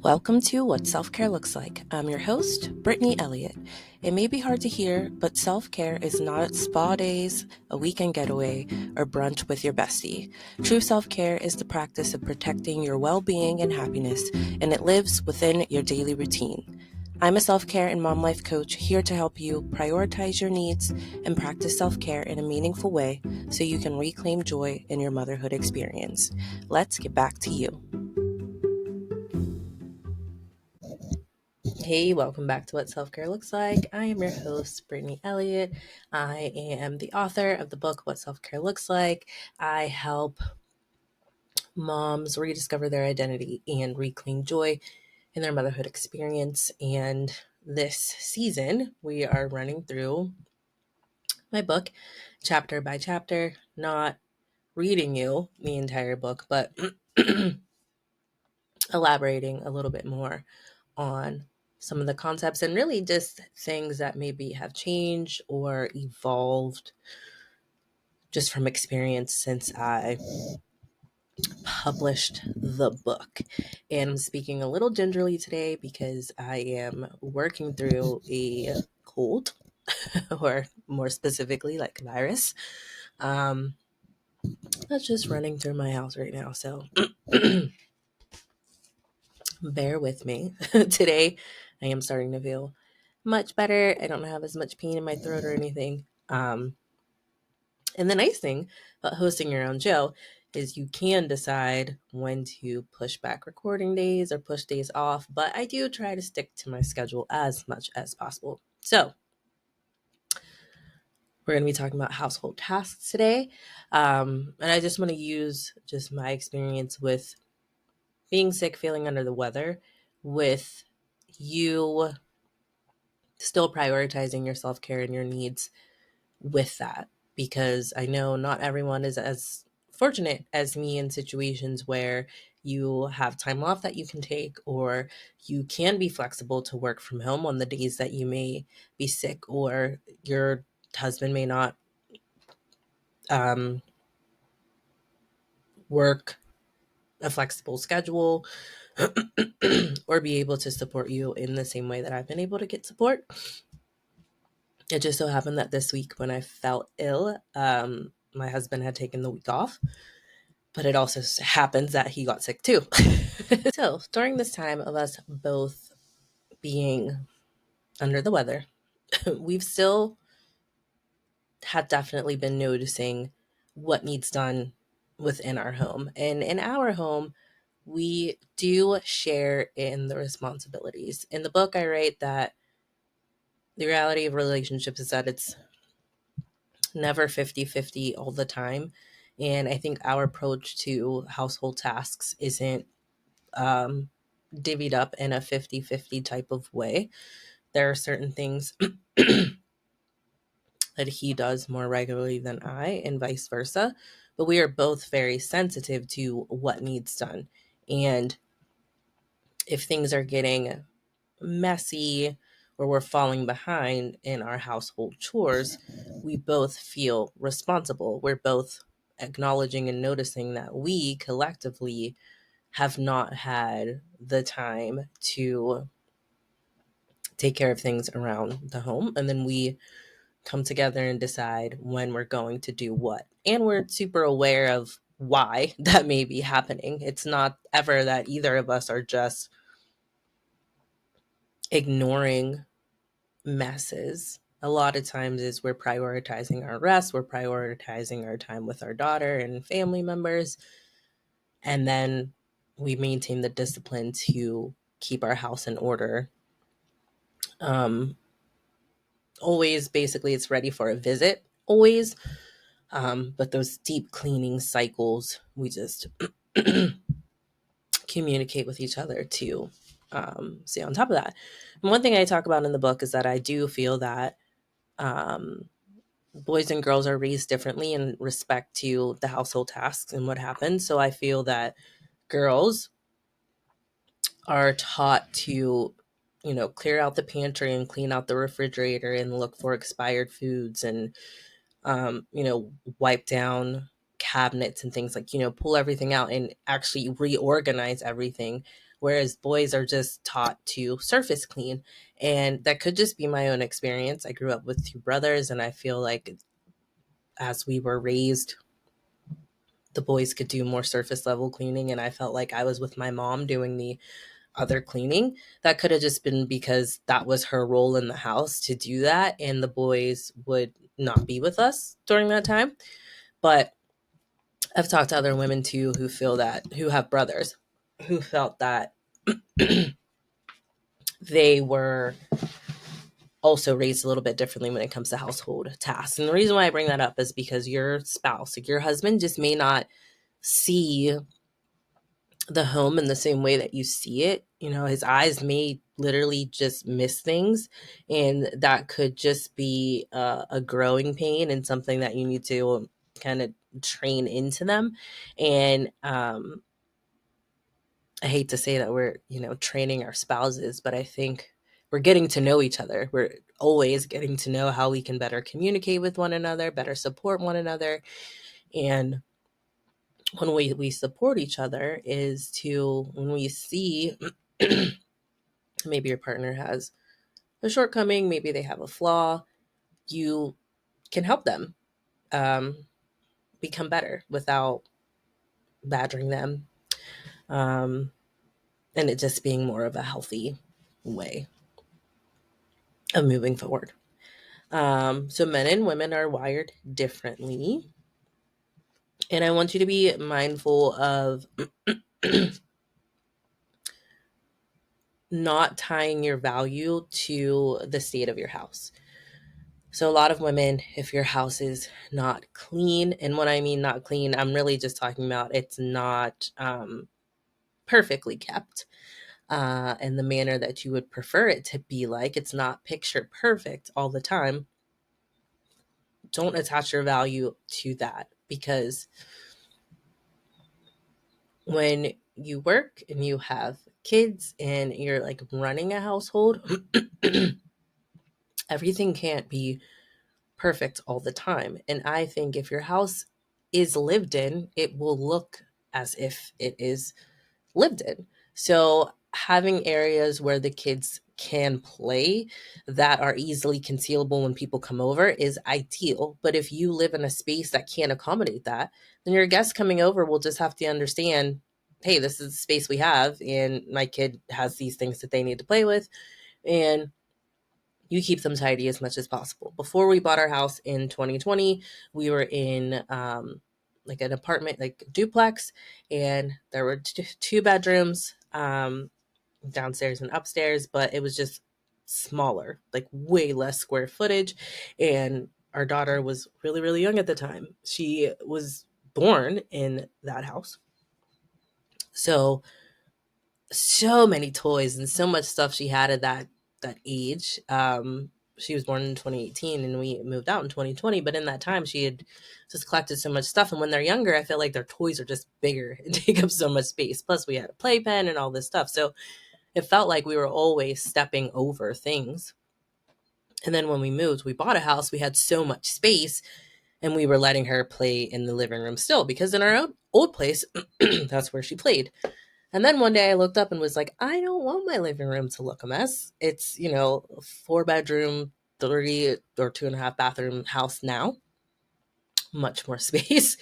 Welcome to What Self-Care Looks Like. I'm your host, Brittany Elliott. It may be hard to hear, but self-care is not spa days, a weekend getaway, or brunch with your bestie. True self-care is the practice of protecting your well-being and happiness, and it lives within your daily routine. I'm a self-care and mom life coach here to help you prioritize your needs and practice self-care in a meaningful way so you can reclaim joy in your motherhood experience. Let's get back to you. Hey, welcome back to What Self-Care Looks Like. I am your host, Brittany Elliott. I am the author of the book, What Self-Care Looks Like. I help moms rediscover their identity and reclaim joy in their motherhood experience. And this season, we are running through my book, chapter by chapter, not reading you the entire book, but elaborating a little bit more on some of the concepts and really just things that maybe have changed or evolved just from experience since I published the book. And I'm speaking a little gingerly today because I am working through a cold, or more specifically, like a virus. That's just running through my house right now. So bear with me. Today, I am starting to feel much better. I don't have as much pain in my throat or anything. And the nice thing about hosting your own show is you can decide when to push back recording days or push days off, but I do try to stick to my schedule as much as possible. So we're going to be talking about household tasks today. And I just want to use just my experience with being sick, feeling under the weather, with you still prioritizing your self-care and your needs with that, because I know not everyone is as fortunate as me in situations where you have time off that you can take, or you can be flexible to work from home on the days that you may be sick, or your husband may not work a flexible schedule or be able to support you in the same way that I've been able to get support. It just so happened that this week when I felt ill, my husband had taken the week off, but it also happens that he got sick too. So during this time of us both being under the weather, we've still had definitely been noticing what needs done within our home. And in our home, we do share in the responsibilities. In the book, I write that the reality of relationships is that it's never 50-50 all the time. And I think our approach to household tasks isn't divvied up in a 50-50 type of way. There are certain things that he does more regularly than I, and vice versa. But we are both very sensitive to what needs done. And if things are getting messy or we're falling behind in our household chores, we both feel responsible. We're both acknowledging and noticing that we collectively have not had the time to take care of things around the home. And then we come together and decide when we're going to do what. And we're super aware of why that may be happening. It's not ever that either of us are just ignoring messes. A lot of times is we're prioritizing our rest, we're prioritizing our time with our daughter and family members, and then we maintain the discipline to keep our house in order. Always, basically, it's ready for a visit, always. But those deep cleaning cycles, we just communicate with each other to stay on top of that. And one thing I talk about in the book is that I do feel that boys and girls are raised differently in respect to the household tasks and what happens. So I feel that girls are taught to, clear out the pantry and clean out the refrigerator and look for expired foods and, wipe down cabinets and things, like, pull everything out and actually reorganize everything, whereas boys are just taught to surface clean. And that could just be my own experience. I grew up with two brothers, and I feel like as we were raised, the boys could do more surface level cleaning, and I felt like I was with my mom doing the other cleaning. That could have just been because that was her role in the house to do that, and the boys would not be with us during that time. But I've talked to other women too who have brothers, who felt that they were also raised a little bit differently when it comes to household tasks. And the reason why I bring that up is because your spouse, like your husband, just may not see the home in the same way that you see it. His eyes may literally just miss things, and that could just be a growing pain and something that you need to kind of train into them. And I hate to say that we're, training our spouses, but I think we're getting to know each other. We're always getting to know how we can better communicate with one another, better support one another. And one way we support each other is to, when we see maybe your partner has a shortcoming, maybe they have a flaw, you can help them um, become better without badgering them. Um, and it just being more of a healthy way of moving forward. So men and women are wired differently. And I want you to be mindful of not tying your value to the state of your house. So a lot of women, if your house is not clean, and when I mean not clean, I'm really just talking about it's not perfectly kept in the manner that you would prefer it to be like. It's not picture perfect all the time. Don't attach your value to that, because when you work and you have kids and you're like running a household, everything can't be perfect all the time. And I think if your house is lived in, it will look as if it is lived in. So having areas where the kids can play that are easily concealable when people come over is ideal. But if you live in a space that can't accommodate that, then your guests coming over will just have to understand, hey, this is the space we have, and my kid has these things that they need to play with. And you keep them tidy as much as possible. Before we bought our house in 2020, we were in like an apartment, like a duplex, and there were two bedrooms, downstairs and upstairs, but it was just smaller, like way less square footage. And our daughter was really, really young at the time. She was born in that house. So many toys and so much stuff she had at that age. She was born in 2018 and we moved out in 2020, but in that time she had just collected so much stuff. And when they're younger, I feel like their toys are just bigger and take up so much space. Plus we had a playpen and all this stuff. So it felt like we were always stepping over things. And then when we moved, we bought a house, we had so much space, and we were letting her play in the living room still, because in our old place, that's where she played. And then one day I looked up and was like, I don't want my living room to look a mess. It's, 4-bedroom, 3 or 2.5 bathroom house now, much more space.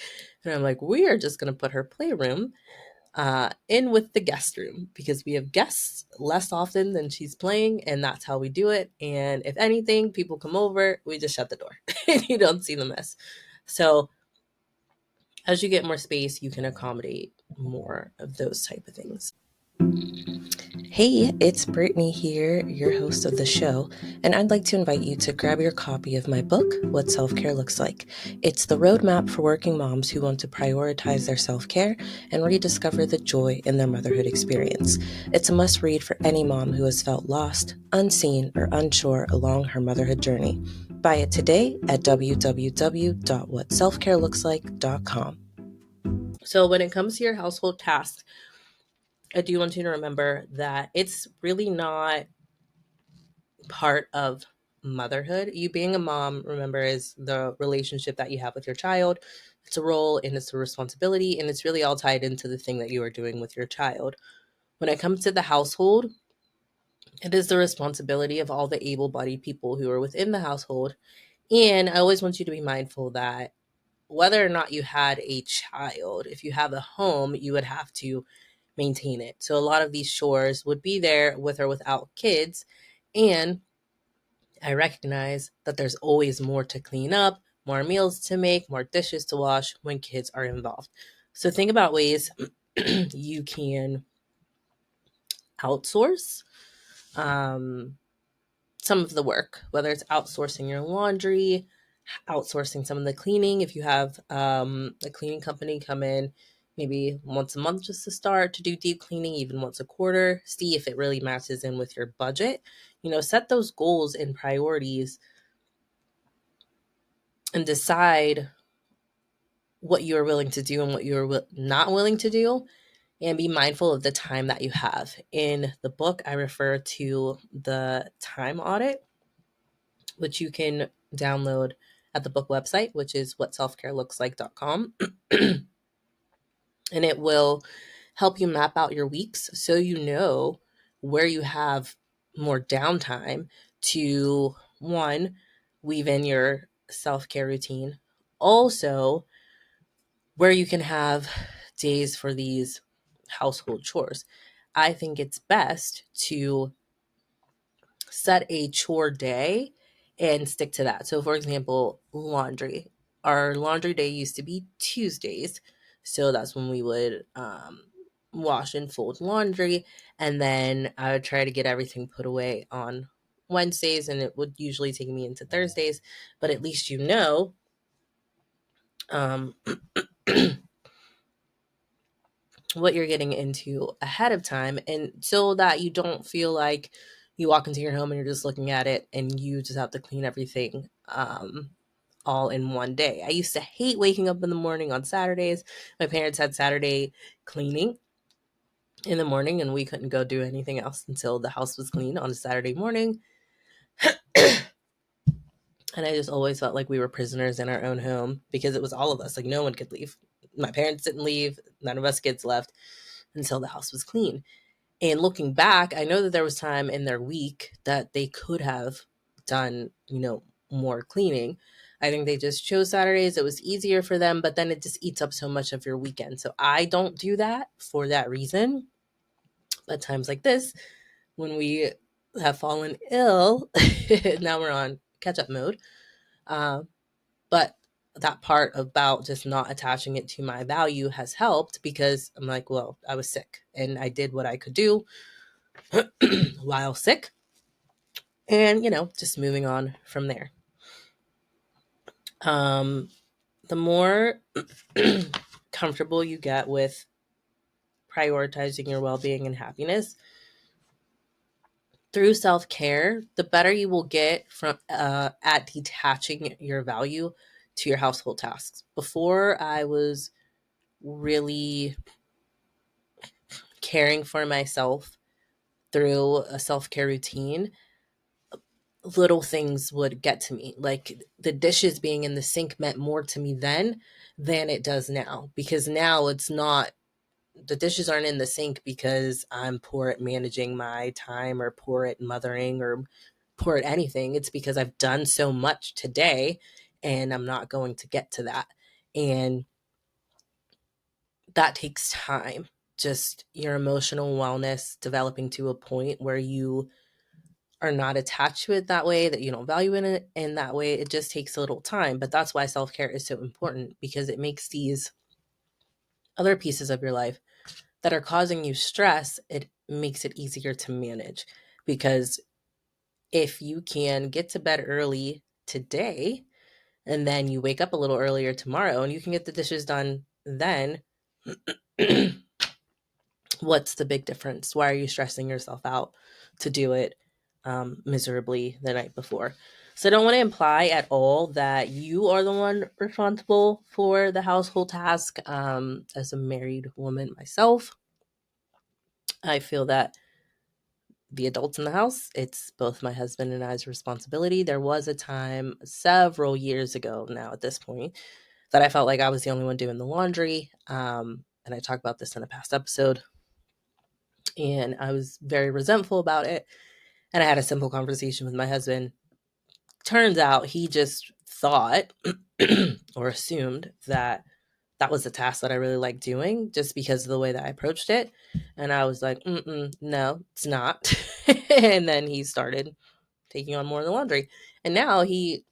And I'm like, we are just going to put her playroom in with the guest room, because we have guests less often than she's playing, and that's how we do it. And if anything, people come over, we just shut the door and you don't see the mess. So as you get more space, you can accommodate more of those type of things. Hey, it's Brittany here, your host of the show, and I'd like to invite you to grab your copy of my book, What Self-Care Looks Like. It's the roadmap for working moms who want to prioritize their self-care and rediscover the joy in their motherhood experience. It's a must-read for any mom who has felt lost, unseen, or unsure along her motherhood journey. Buy it today at www.whatselfcarelooks.like.com. So when it comes to your household tasks, I do want you to remember that it's really not part of motherhood. You being a mom, remember, is the relationship that you have with your child. It's a role and it's a responsibility, and it's really all tied into the thing that you are doing with your child. When it comes to the household, it is the responsibility of all the able bodied people who are within the household. And I always want you to be mindful that whether or not you had a child, if you have a home, you would have to maintain it. So a lot of these chores would be there with or without kids. And I recognize that there's always more to clean up, more meals to make, more dishes to wash when kids are involved. So think about ways you can outsource um, some of the work, whether it's outsourcing your laundry, outsourcing some of the cleaning. If you have a cleaning company come in maybe once a month just to start to do deep cleaning, even once a quarter, see if it really matches in with your budget. Set those goals and priorities and decide what you're willing to do and what you're not willing to do, and be mindful of the time that you have. In the book, I refer to the time audit, which you can download at the book website, which is whatselfcarelooks.com. And it will help you map out your weeks so you know where you have more downtime to, one, weave in your self-care routine. Also, where you can have days for these household chores. I think it's best to set a chore day and stick to that. So, for example, laundry. Our laundry day used to be Tuesdays. So that's when we would wash and fold laundry. And then I would try to get everything put away on Wednesdays, and it would usually take me into Thursdays. But at least um, what you're getting into ahead of time, and so that you don't feel like you walk into your home and you're just looking at it and you just have to clean everything all in one day. I used to hate waking up in the morning on Saturdays. My parents had Saturday cleaning in the morning, and we couldn't go do anything else until the house was clean on a Saturday morning. And I just always felt like we were prisoners in our own home because it was all of us. Like, no one could leave. My parents didn't leave. None of us kids left until the house was clean. And looking back, I know that there was time in their week that they could have done, more cleaning. I think they just chose Saturdays. It was easier for them, but then it just eats up so much of your weekend. So I don't do that for that reason. But times like this, when we have fallen ill, now we're on catch up mode. Uh, but that part about just not attaching it to my value has helped, because I'm like, well, I was sick and I did what I could do while sick, and just moving on from there. The more comfortable you get with prioritizing your well-being and happiness through self-care, the better you will get from at detaching your value to your household tasks. Before, I was really caring for myself through a self-care routine. Little things would get to me. Like, the dishes being in the sink meant more to me then than it does now, because now it's not, the dishes aren't in the sink because I'm poor at managing my time or poor at mothering or poor at anything. It's because I've done so much today and I'm not going to get to that. And that takes time. Just your emotional wellness developing to a point where you are not attached to it that way, that you don't value it in that way. It just takes a little time. But that's why self-care is so important, because it makes these other pieces of your life that are causing you stress, it makes it easier to manage. Because if you can get to bed early today and then you wake up a little earlier tomorrow and you can get the dishes done then, what's the big difference? Why are you stressing yourself out to do it miserably the night before? So I don't want to imply at all that you are the one responsible for the household task. As a married woman myself, I feel that the adults in the house, it's both my husband and I's responsibility. There was a time several years ago now at this point that I felt like I was the only one doing the laundry. And I talked about this in a past episode, and I was very resentful about it. And I had a simple conversation with my husband. Turns out he just thought or assumed that that was a task that I really liked doing just because of the way that I approached it. And I was like, no, it's not. And then he started taking on more of the laundry. And now he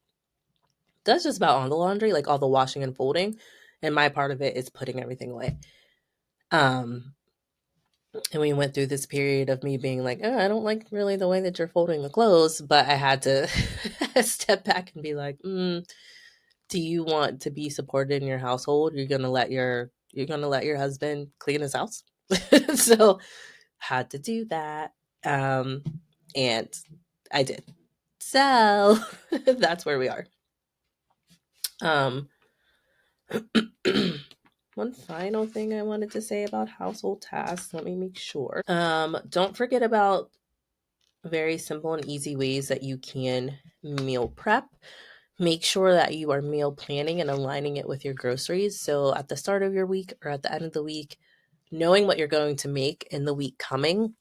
does just about all the laundry, like all the washing and folding. And my part of it is putting everything away. Um, and we went through this period of me being like, oh, I don't like really the way that you're folding the clothes. But I had to step back and be like, do you want to be supported in your household? You're gonna let your husband clean his house. So had to do that. And I did. So that's where we are. One final thing I wanted to say about household tasks. Let me make sure. Don't forget about very simple and easy ways that you can meal prep. Make sure that you are meal planning and aligning it with your groceries. So at the start of your week or at the end of the week, knowing what you're going to make in the week coming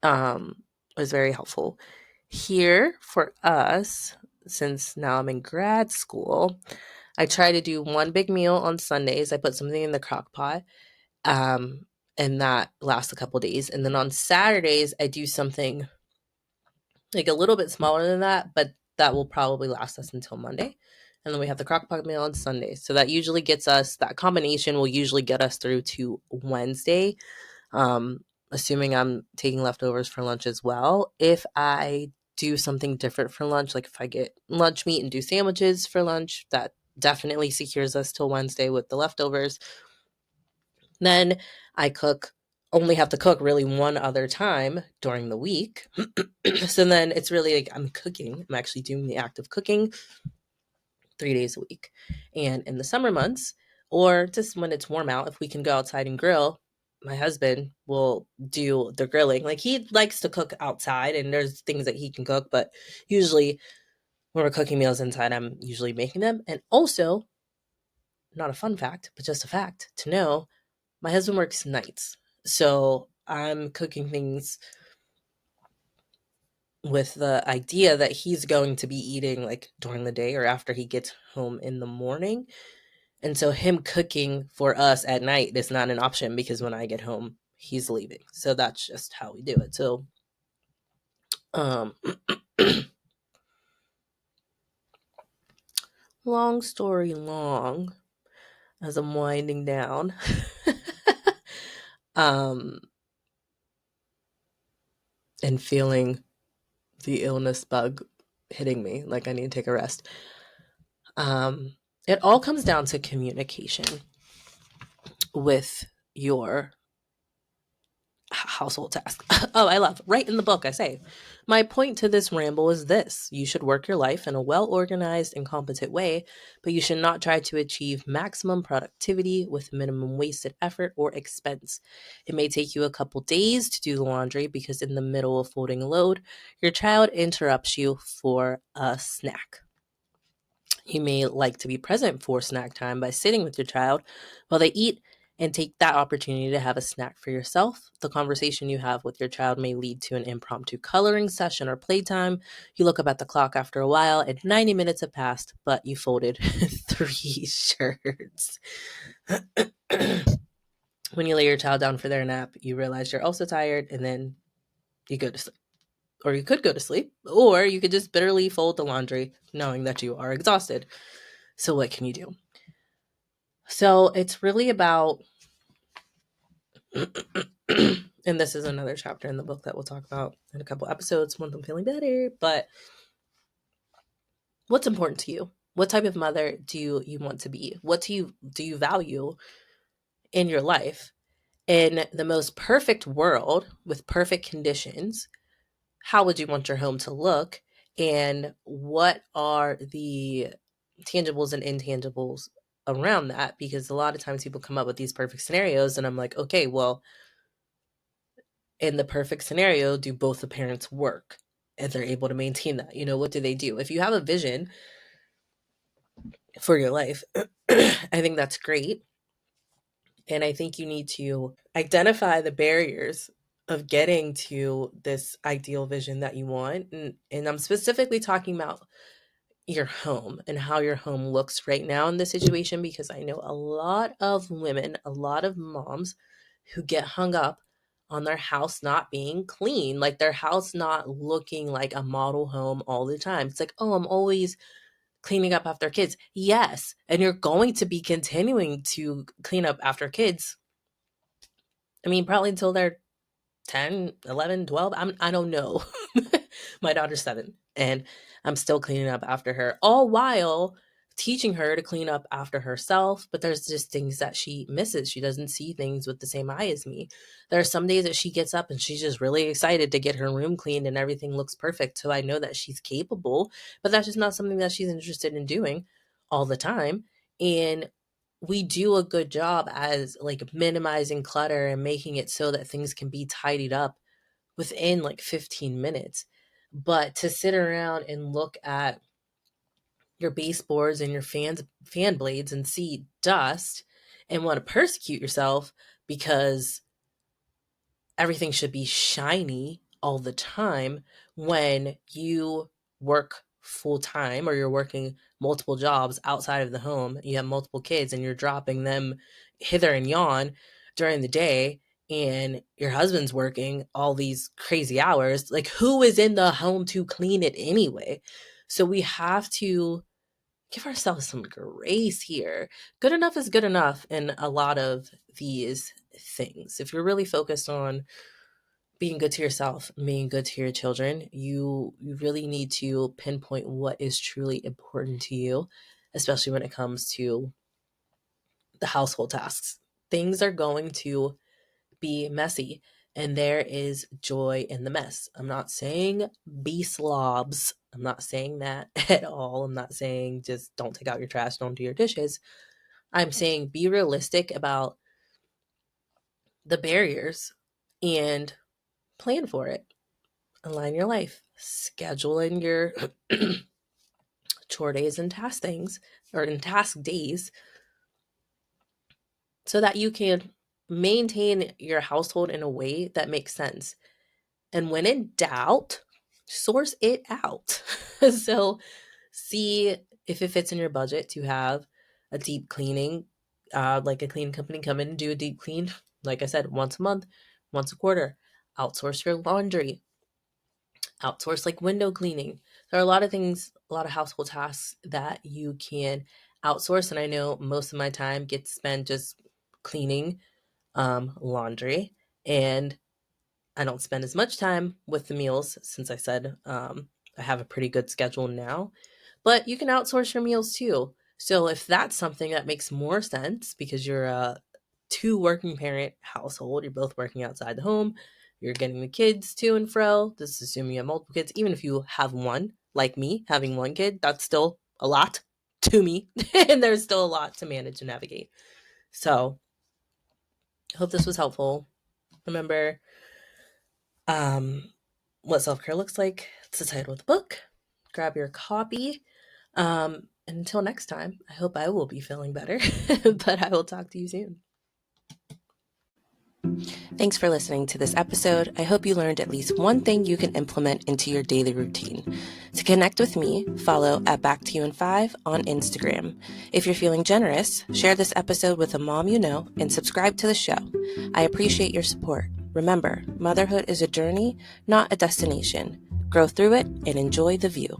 was very helpful. Here for us, since now I'm in grad school, I try to do one big meal on Sundays. I put something in the crock pot, and that lasts a couple days. And then on Saturdays, I do something like a little bit smaller than that, but that will probably last us until Monday. And then we have the crock pot meal on Sunday. So that usually gets us, that combination will usually get us through to Wednesday, assuming I'm taking leftovers for lunch as well. If I do something different for lunch, like if I get lunch meat and do sandwiches for lunch, that definitely secures us till Wednesday with the leftovers. Then I only have to cook really one other time during the week. So then it's really like I'm cooking. I'm actually doing the act of cooking 3 days a week. And in the summer months, or just when it's warm out, if we can go outside and grill, my husband will do the grilling. Like he likes to cook outside and there's things that he can cook, but usually when we're cooking meals inside, I'm usually making them. And also, not a fun fact, but just a fact to know, my husband works nights. So I'm cooking things with the idea that he's going to be eating like during the day or after he gets home in the morning. And so him cooking for us at night is not an option because when I get home, he's leaving. So that's just how we do it. So um long story long, as I'm winding down. um and feeling the illness bug hitting me, like I need to take a rest. It all comes down to communication with your household task. Oh, I love. Right in the book, I say, my point to this ramble is this: you should work your life in a well organized and competent way, but you should not try to achieve maximum productivity with minimum wasted effort or expense. It may take you a couple days to do the laundry because in the middle of folding a load, your child interrupts you for a snack. You may like to be present for snack time by sitting with your child while they eat and take that opportunity to have a snack for yourself. The conversation you have with your child may lead to an impromptu coloring session or playtime. You look up at the clock after a while and 90 minutes have passed, but you folded 3 shirts. When you lay your child down for their nap, you realize you're also tired and then you go to sleep. Or you could go to sleep, or you could just bitterly fold the laundry knowing that you are exhausted. So what can you do? So it's really about, and this is another chapter in the book that we'll talk about in a couple episodes once I'm feeling better, but what's important to you? What type of mother do you want to be? What do you value in your life? In the most perfect world with perfect conditions, how would you want your home to look? And what are the tangibles and intangibles around that? Because a lot of times people come up with these perfect scenarios and I'm like, okay, well, in the perfect scenario, do both the parents work and they're able to maintain that? You know, what do they do? If you have a vision for your life. I think that's great. And I think you need to identify the barriers of getting to this ideal vision that you want. And I'm specifically talking about your home and how your home looks right now in this situation, because I know a lot of women, a lot of moms who get hung up on their house not being clean, like their house not looking like a model home all the time. It's like, oh, I'm always cleaning up after kids. Yes. And you're going to be continuing to clean up after kids. I mean, probably until they're 10, 11, 12. I don't know. My daughter's 7 and I'm still cleaning up after her, all while teaching her to clean up after herself. But there's just things that she misses. She doesn't see things with the same eye as me. There are some days that she gets up and she's just really excited to get her room cleaned and everything looks perfect. So I know that she's capable, but that's just not something that she's interested in doing all the time. And we do a good job as like minimizing clutter and making it so that things can be tidied up within like 15 minutes. But to sit around and look at your baseboards and your fan blades and see dust and want to persecute yourself because everything should be shiny all the time when you work full time or you're working multiple jobs outside of the home, you have multiple kids and you're dropping them hither and yon during the day, and your husband's working all these crazy hours. Like, who is in the home to clean it anyway? So we have to give ourselves some grace here. Good enough is good enough in a lot of these things. If you're really focused on being good to yourself, being good to your children, you really need to pinpoint what is truly important to you, especially when it comes to the household tasks. Things are going to be messy, and there is joy in the mess. I'm not saying be slobs. I'm not saying that at all. I'm not saying just don't take out your trash, don't do your dishes. I'm saying be realistic about the barriers and plan for it. Align your life, schedule in your chore days and task things, or in task days, so that you can maintain your household in a way that makes sense. And when in doubt, source it out. So see if it fits in your budget to have a deep cleaning, like a cleaning company come in and do a deep clean. Like I said, once a month, once a quarter. Outsource your laundry, outsource like window cleaning. There are a lot of things, a lot of household tasks that you can outsource. And I know most of my time gets spent just cleaning laundry. And I don't spend as much time with the meals since I said I have a pretty good schedule now. But you can outsource your meals too. So if that's something that makes more sense because you're a two working parent household, you're both working outside the home, you're getting the kids to and fro. This is assuming you have multiple kids. Even if you have one, like me, having one kid, that's still a lot to me. And there's still a lot to manage and navigate. So I hope this was helpful. Remember, what self-care looks like. It's the title of the book. Grab your copy. And until next time, I hope I will be feeling better, but I will talk to you soon. Thanks for listening to this episode. I hope you learned at least one thing you can implement into your daily routine. To connect with me, follow at Back to You in 5 on Instagram. If you're feeling generous, share this episode with a mom you know and subscribe to the show. I appreciate your support. Remember, motherhood is a journey, not a destination. Grow through it and enjoy the view.